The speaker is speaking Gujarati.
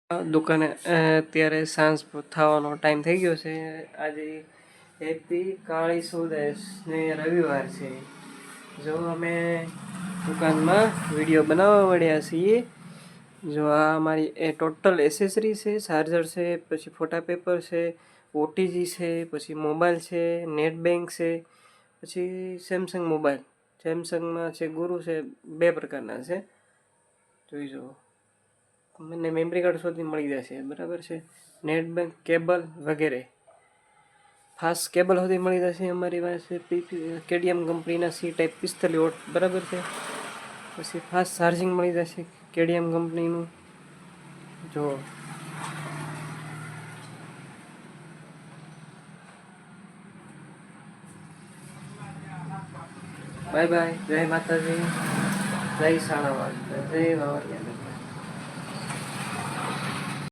દુકાને અત્યારે સાંજ થવાનો ટાઈમ થઈ ગયો છે. આજે હેપી કાળી સુદેશ ને રવિવાર છે. જો અમે દુકાનમાં વિડીયો બનાવવા મળ્યા છીએ. જો આ અમારી એ ટોટલ એસેસરી છે, ચાર્જર છે, પછી ફોટા પેપર છે, ઓટીજી છે, પછી મોબાઈલ છે, નેટ બેંક છે, પછી સેમસંગ મોબાઈલ. સેમસંગમાં છે ગુરુ છે, 2 પ્રકારના છે, જોઈ જુઓ. મને મેમરી કાર્ડ સુધી મળી જશે, બરાબર છે. નેટ બેંક કેબલ વગેરે ફાસ્ટ કેબલ સુધી મળી જશે અમારી પાસે. કેડીએમ કંપનીના સી ટાઈપ 45 વોટ, બરાબર છે. પછી ફાસ્ટ ચાર્જિંગ મળી જશે કેડીએમ કંપનીનું. જો બાય બાય. જય માતાજી, જય શાળાવાડ, જય વાવડિયા.